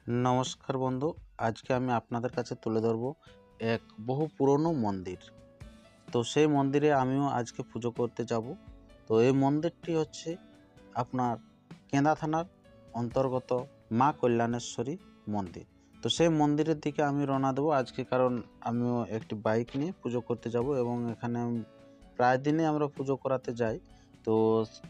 নমস্কার বন্ধু, আজকে আমি আপনাদের কাছে তুলে ধরব এক বহু পুরনো মন্দির। তো সেই মন্দিরে আমিও আজকে পুজো করতে যাব। তো এই মন্দিরটি হচ্ছে আপনার কেন্দা থানার অন্তর্গত মা কল্যাণেশ্বরী মন্দির। তো সেই মন্দিরের দিকে আমি রওনা দেবো আজকে, কারণ আমিও একটি বাইক নিয়ে পুজো করতে যাব এবং এখানে প্রায় দিনই আমরা পুজো করাতে যাই। তো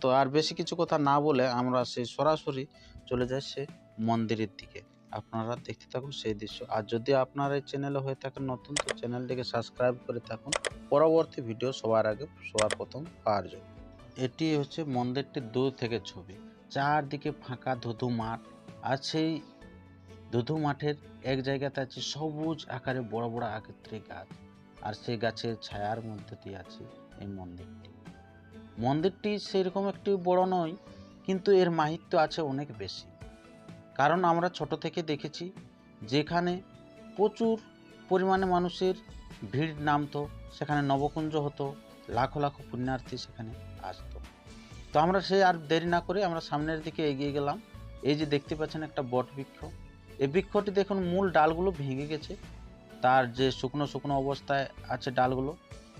তো আর বেশি কিছু কথা না বলে আমরা সেই সরাসরি চলে যাই সে মন্দিরের দিকে। আপনারা দেখতে থাকুন সেই দৃশ্য। আর যদি আপনারা এই চ্যানেলে হয়ে থাকেন নতুন, তো চ্যানেলটিকে সাবস্ক্রাইব করে থাকুন পরবর্তী ভিডিও সবার আগে সবার প্রথম পাওয়ার জন্য। এটি হচ্ছে মন্দিরটির দূর থেকে ছবি। চারদিকে ফাঁকা ধুধু মাঠ, আর সেই ধুধু মাঠের এক জায়গাতে আছে সবুজ আকারে বড় বড় আকৃতির গাছ, আর সেই গাছের ছায়ার মধ্যে দিয়ে আছে এই মন্দিরটি। মন্দিরটি সেরকম একটি বড় নয়, কিন্তু এর মাহাত্ম্য আছে অনেক বেশি। কারণ আমরা ছোট থেকে দেখেছি যেখানে প্রচুর পরিমাণে মানুষের ভিড় নামতো, সেখানে নবকুঞ্জ হতো, লাখো লাখো পুণ্যার্থী সেখানে আসতো। তো আমরা সেই আর দেরি না করে আমরা সামনের দিকে এগিয়ে গেলাম। এই যে দেখতে পাচ্ছেন একটা বট বৃক্ষ, এই বৃক্ষটি দেখুন মূল ডালগুলো ভেঙে গেছে, তার যে শুকনো শুকনো অবস্থায় আছে ডালগুলো,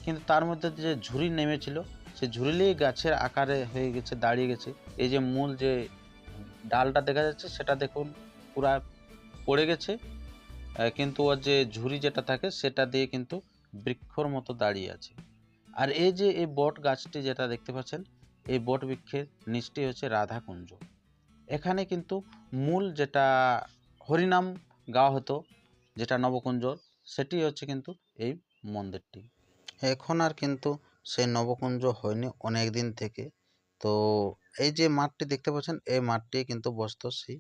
কিন্তু তার মধ্যে যে ঝুরি নেমেছিল সে ঝুরিলেই গাছের আকারে হয়ে গেছে, দাঁড়িয়ে গেছে। এই যে মূল যে ডালটা দেখা যাচ্ছে সেটা দেখুন পুরা পড়ে গেছে, কিন্তু ওর যে ঝুরি যেটা থাকে সেটা দিয়ে কিন্তু বৃক্ষর মতো দাঁড়িয়ে আছে। আর এই যে এই বট গাছটি যেটা দেখতে পাচ্ছেন, এই বট বৃক্ষের নিচটি হচ্ছে রাধাকুঞ্জ। এখানে কিন্তু মূল যেটা হরিনাম গাওয়া হতো, যেটা নবকুঞ্জর, সেটি হচ্ছে কিন্তু এই মন্দিরটি। এখন আর কিন্তু সেই নবকুঞ্জ হয়নি অনেক দিন থেকে। তো এই যে মাঠটি দেখতে পাচ্ছেন, এই মাঠটি কিন্তু বসতো সেই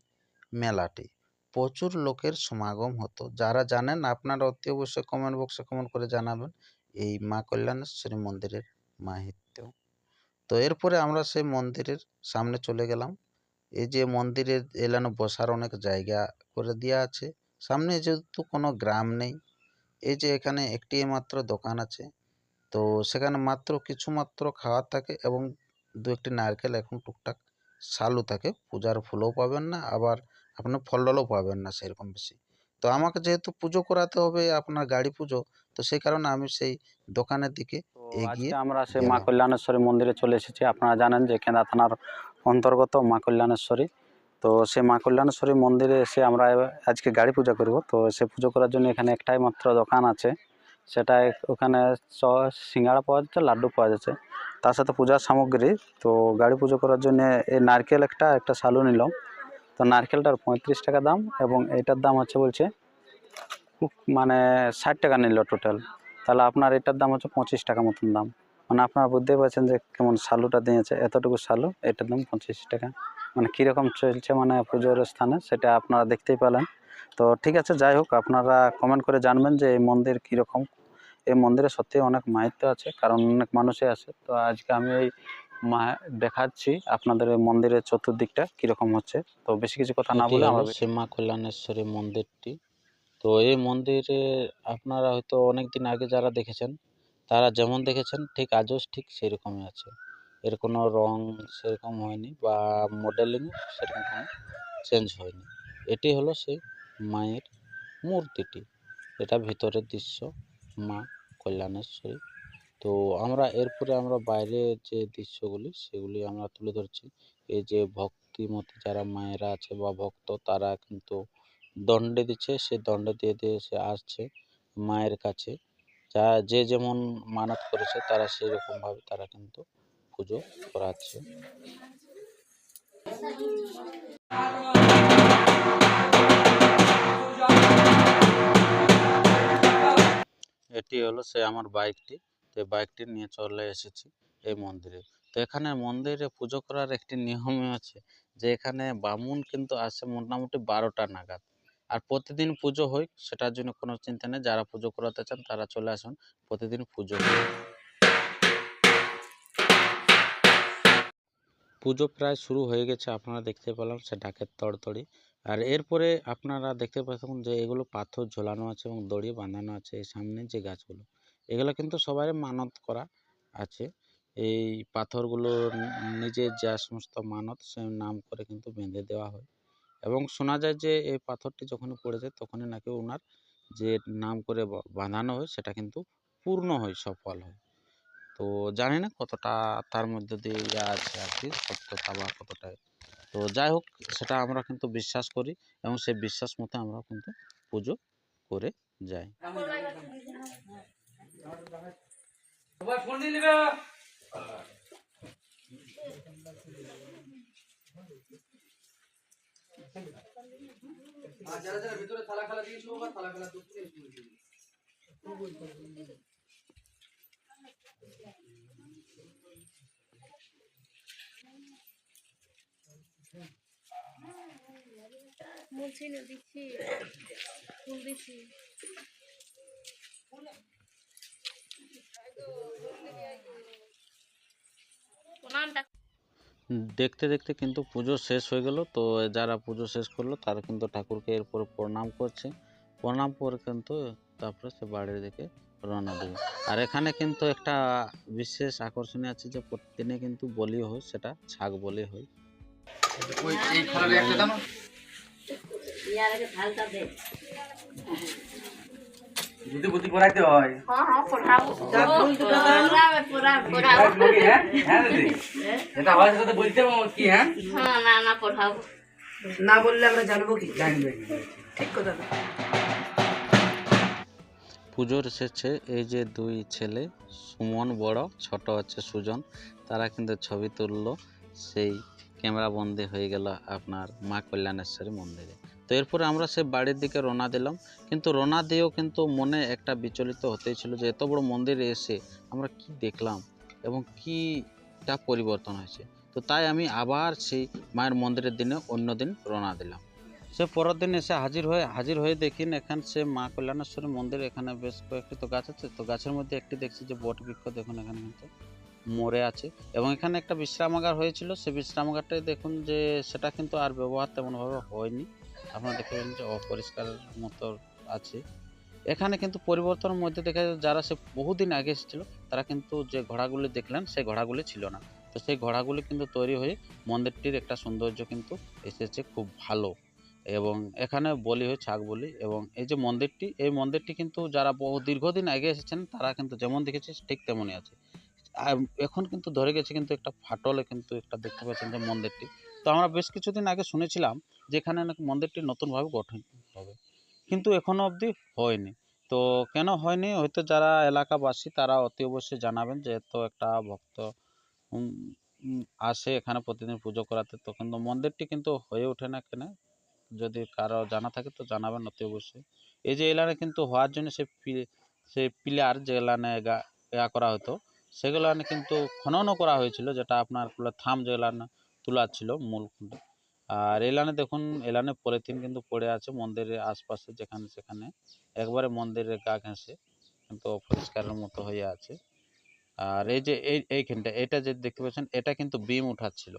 মেলাটি। প্রচুর লোকের সমাগম হতো। যারা জানেন আপনারা অতি অবশ্যই কমেন্ট বক্সে কমেন্ট করে জানাবেন এই মা কল্যাণেশ্বরী মন্দিরের মাহাত্ম্য। তো এরপরে আমরা সেই মন্দিরের সামনে চলে গেলাম। এই যে মন্দিরে এলানো বসার অনেক জায়গা করে দেওয়া আছে। সামনে যেহেতু কোনো গ্রাম নেই, এই যে এখানে একটি মাত্র দোকান আছে। তো সেখানে মাত্র কিছু মাত্র খাওয়ার থাকে এবং দু একটি নারকেল, এখন টুকটাক শালও থাকে। পূজার ফুলও পাবেন না, আবার আপনার ফল টলও পাবেন না সেরকম বেশি। তো আমাকে যেহেতু পুজো করাতে হবে, আপনার গাড়ি পুজো, তো সেই কারণে আমি সেই দোকানের দিকে তো এগিয়ে আজকে আমরা সেই মা গেলাম। কল্যাণেশ্বরী মন্দিরে চলে এসেছি। আপনারা জানেন যে কেন্দা থানার অন্তর্গত মা কল্যাণেশ্বরী। তো সেই মা কল্যাণেশ্বরী মন্দিরে এসে আমরা আজকে গাড়ি পূজা করব। তো সে পুজো করার জন্য এখানে একটাই মাত্র দোকান আছে, সেটা ওখানে সিঙ্গাড়া পাওয়া যাচ্ছে, লাড্ডু পাওয়া যাচ্ছে, তার সাথে পূজার সামগ্রী। তো গাড়ি পুজো করার জন্য এই নারকেল একটা শালু নিলাম। তো নারকেলটার 35 টাকা দাম, এবং এইটার দাম হচ্ছে বলছে মানে 60 টাকা নিল টোটাল। তাহলে আপনার এটার দাম হচ্ছে 25 টাকা মতন দাম। মানে আপনারা বুঝতেই পারছেন যে কেমন শালুটা দিয়েছে, এতটুকু শালু, এটার দাম 25 টাকা। মানে কীরকম চলছে মানে পুজোর স্থানে, সেটা আপনারা দেখতেই পেলেন। তো ঠিক আছে, যাই হোক, আপনারা কমেন্ট করে জানবেন যে এই মন্দির কীরকম। এই মন্দিরে সত্যি অনেক মাহাত্ম্য আছে, কারণ অনেক মানুষই আসে। তো আজকে আমি এই দেখাচ্ছি আপনাদের এই মন্দিরের চতুর্দিকটা কীরকম হচ্ছে। তো বেশি কিছু কথা না এটি বলে হলো আমরা সে মা কল্যাণেশ্বরী মন্দিরটি। তো এই মন্দিরে আপনারা হয়তো অনেক দিন আগে যারা দেখেছেন, তারা যেমন দেখেছেন ঠিক আজও ঠিক সেরকমই আছে। এর কোনো রং সেরকম হয়নি বা মডেলিং সেরকম কোনো চেঞ্জ হয়নি। এটি হলো সেই মায়ের মূর্তিটি, এটা ভিতরের দৃশ্য মা কল্যাণেশ্বরী। তো আমরা এরপরে আমরা বাইরের যে দৃশ্যগুলি সেগুলি আমরা তুলে ধরছি। এই যে ভক্তিমতী যারা মায়েরা আছে বা ভক্ত, তারা কিন্তু দণ্ডে দিচ্ছে, সে দণ্ডে দিয়ে দিয়ে সে আসছে মায়ের কাছে। যা যে যেমন মানত করেছে তারা সেই রকমভাবে তারা কিন্তু পুজো করাচ্ছে। এটি হলো সে আমার বাইকটি। তো এই বাইকটি নিয়ে চলে এসেছি এই মন্দিরে। তো এখানে মন্দিরে পুজো করার একটি নিয়ম আছে, যে এখানে বামুন কিন্তু আসে মোটামুটি 12টা নাগাদ। আর প্রতিদিন পুজো হয়, সেটার জন্য কোনো চিন্তা নেই। যারা পুজো করাতে চান তারা চলে আসুন, প্রতিদিন পুজো হয়। পুজো প্রায় শুরু হয়ে গেছে, আপনারা দেখতে পেলাম সে ঢাকের তড়তড়ি। আর এরপরে আপনারা দেখতে পাচ্ছেন যে এগুলো পাথর ঝোলানো আছে এবং দড়ি বাঁধানো আছে। এই সামনে যে গাছগুলো, এগুলো কিন্তু সবাই মানত করা আছে। এই পাথরগুলো নিজের যা সমস্ত মানত সে নাম করে কিন্তু বেঁধে দেওয়া হয়। এবং শোনা যায় যে এই পাথরটি যখনই পড়েছে তখনই নাকি ওনার যে নাম করে বাঁধানো হয় সেটা কিন্তু পূর্ণ হয়, সফল হয়। তো জানি না কতটা তার মধ্যে দিয়ে ইয়ে আছে আর কি, সত্যতা বা কতটা। তো যাই হোক, সেটা আমরা কিন্তু বিশ্বাস করি এবং সেই বিশ্বাস মতো আমরা কিন্তু পুজো করে যাই। বলছি না দিচ্ছি ফুল দিচ্ছি প্রণামটা দেখতে দেখতে কিন্তু পুজো শেষ হয়ে গেল। তো যারা পুজো শেষ করলো তারা কিন্তু ঠাকুরকে এরপর প্রণাম করছে। প্রণাম করে কিন্তু তারপরে সে বাড়ির দিকে রওনা দেবে। আর এখানে কিন্তু একটা বিশেষ আকর্ষণীয় আছে যে প্রতিদিনে কিন্তু বলি হয়, সেটা ছাগ বলি হয়। যদি বুদ্ধি পড়াইতে হয় হ্যাঁ হ্যাঁ পড়াবো পড়াবো হ্যাঁ দিদি এটা হয় সাথে বলতে কি হ্যাঁ হ্যাঁ না পড়াবো না বললে আমরা জানবো কি? জানবে ঠিক কথা না। পুজোর শেষে এই যে দুই ছেলে, সুমন বড়, ছোট হচ্ছে সুজন, তারা কিন্তু ছবি তুললো। সেই ক্যামেরা বন্দি হয়ে গেল আপনার মা কল্যাণেশ্বরী মন্দিরে। তো এরপরে আমরা সে বাড়ির দিকে রওনা দিলাম। কিন্তু রওনা দিয়েও কিন্তু মনে একটা বিচলিত হতেই ছিল যে এত বড় মন্দিরে এসে আমরা কি দেখলাম এবং কীটা পরিবর্তন হয়েছে। তো তাই আমি আবার সেই মায়ের মন্দিরের দিনে অন্য দিন রওনা দিলাম। সে পরের দিন এসে হাজির হয়ে দেখি এখানে সে মা কল্যাণেশ্বরী মন্দির, এখানে বেশ কয়েকটি তো গাছ আছে। তো গাছের মধ্যে একটি দেখছি যে বট বৃক্ষ, দেখুন এখানে কিন্তু মরে আছে। এবং এখানে একটা বিশ্রামাগার হয়েছিল, সে বিশ্রামাগারটাই দেখুন যে সেটা কিন্তু আর ব্যবহার তেমনভাবে হয়নি। আপনারা দেখতে পেলেন যে অপরিষ্কার মতো আছে। এখানে কিন্তু পরিবর্তনের মধ্যে দেখা যায় যারা সে বহুদিন আগে এসেছিল তারা কিন্তু যে ঘোড়াগুলি দেখলেন সেই ঘোড়াগুলি ছিল না। তো সেই ঘোড়াগুলি কিন্তু তৈরি হয়ে মন্দিরটির একটা সৌন্দর্য কিন্তু এসেছে খুব ভালো। এবং এখানে বলি হয় ছাগ বলি। এবং এই যে মন্দিরটি, এই মন্দিরটি কিন্তু যারা বহু দীর্ঘদিন আগে এসেছেন তারা কিন্তু যেমন দেখেছে ঠিক তেমনই আছে। আর এখন কিন্তু ধরে গেছে কিন্তু একটা ফাটলে কিন্তু একটা দেখতে পাচ্ছেন যে মন্দিরটি। তো আমরা বেশ কিছুদিন আগে শুনেছিলাম যে এখানে নাকি মন্দিরটি নতুনভাবে গঠন হবে, কিন্তু এখনো অবধি হয়নি। তো কেন হয়নি, হয়তো যারা এলাকাবাসী তারা অতি অবশ্যই জানাবেন, যেহেতু একটা ভক্ত উম, আসে এখানে প্রতিদিন পুজো করাতে, তো কিন্তু মন্দিরটি কিন্তু হয়ে ওঠে না কেন, যদি কারো জানা থাকে তো জানাবেন অতি অবশ্যই। এই যে এলানে কিন্তু হওয়ার জন্য সে পিলার যেগুলানে ইয়া করা হতো সেগুলানে কিন্তু খননও করা হয়েছিল, যেটা আপনার থাম যেগুলানে তোলা ছিল মূল খুঁটি। আর এলানে দেখুন, এলানে পলিথিন কিন্তু পড়ে আছে মন্দিরের আশপাশে, যেখানে সেখানে একবারে মন্দিরের গা ঘেঁষে কিন্তু অপরিষ্কারের মতো হয়ে আছে। আর এই যে এইখানটা এটা যে দেখতে পাচ্ছেন এটা কিন্তু বিম উঠাচ্ছিল।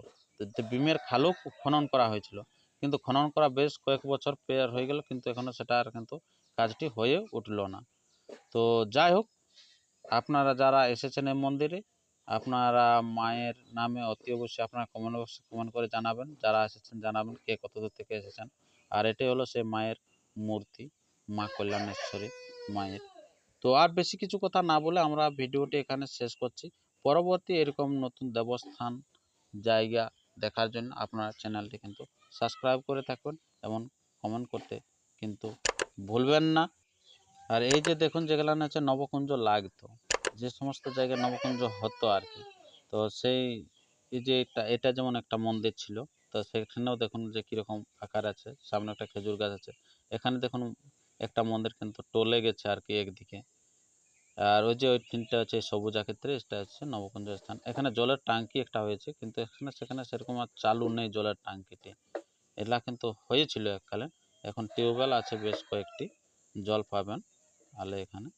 তো বিমের খালও খনন করা হয়েছিল, কিন্তু খনন করা বেশ কয়েক বছর পের হয়ে গেল, কিন্তু এখনো সেটা আর কিন্তু কাজটি হয়ে উঠলো না। তো যাই হোক, আপনারা যারা এসেছেন এই মন্দিরে, আপনারা মায়ের নামে অতি অবশ্যই আপনারা কমেন্ট বক্সে কমেন্ট করে জানাবেন। যারা এসেছেন জানাবেন কে কত দূর থেকে এসেছেন। আর এটাই হলো সেই মায়ের মূর্তি, মা কল্যাণেশ্বরী মায়ের। তো আর বেশি কিছু কথা না বলে আমরা ভিডিওটি এখানে শেষ করছি। পরবর্তী এরকম নতুন দেবস্থান জায়গা দেখার জন্য আপনারা চ্যানেলটি কিন্তু সাবস্ক্রাইব করে থাকবেন এবং কমেন্ট করতে কিন্তু ভুলবেন না। আর এই যে দেখুন যেগুলো হচ্ছে নবকুঞ্জ লাগতো, যে সমস্ত জায়গায় নবকুঞ্জ হতো আর কি। তো সেই এই যে এটা যেমন একটা মন্দির ছিল, তো সেখানেও দেখুন যে কীরকম আকার আছে, সামনে একটা খেজুর গাছ আছে। এখানে দেখুন একটা মন্দির কিন্তু টলে গেছে আর কি একদিকে। আর ওই যে ওই তিনটা হচ্ছে সবুজ ক্ষেত্রে, এটা হচ্ছে নবকুঞ্জ স্থান। এখানে জলের ট্যাঙ্কি একটা হয়েছে, কিন্তু এখানে সেখানে সেরকম আর চালু নেই জলের ট্যাঙ্কিটি। এগুলা কিন্তু হয়েছিল এককালে, এখন টিউবওয়েল আছে বেশ কয়েকটি, জল পাবেন আলে এখানে।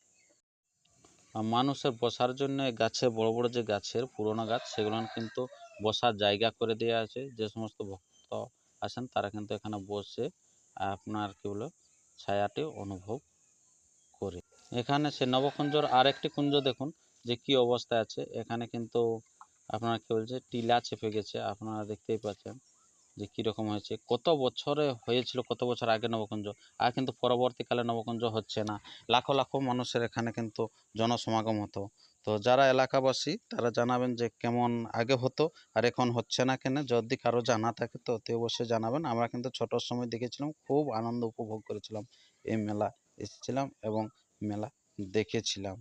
আর মানুষের বসার জন্য গাছে বড় বড় যে গাছের পুরোনো গাছ সেগুলো কিন্তু বসার জায়গা করে দেওয়া আছে। যে সমস্ত ভক্ত আসেন তারা কিন্তু এখানে বসে আপনার কি বলে ছায়াটি অনুভব করে। এখানে সে নবকুঞ্জর আরেকটি কুঞ্জ দেখুন যে কি অবস্থায় আছে। এখানে কিন্তু আপনার কি বলছে টিলা চেপে গেছে, আপনারা দেখতেই পাচ্ছেন। যে কীরকম হয়েছে, কত বছরে হয়েছিল, কত বছর আগে নবকুঞ্জ, আর কিন্তু পরবর্তীকালে নবকুঞ্জ হচ্ছে না। লাখো লাখো মানুষের এখানে কিন্তু জনসমাগম হতো। তো যারা এলাকাবাসী তারা জানাবেন যে কেমন আগে হতো আর এখন হচ্ছে না কেন। যদি কারো জানা থাকে তো অতি অবশ্যই জানাবেন। আমরা কিন্তু ছোটোর সময় দেখেছিলাম, খুব আনন্দ উপভোগ করেছিলাম, এই মেলা এসেছিলাম এবং মেলা দেখেছিলাম।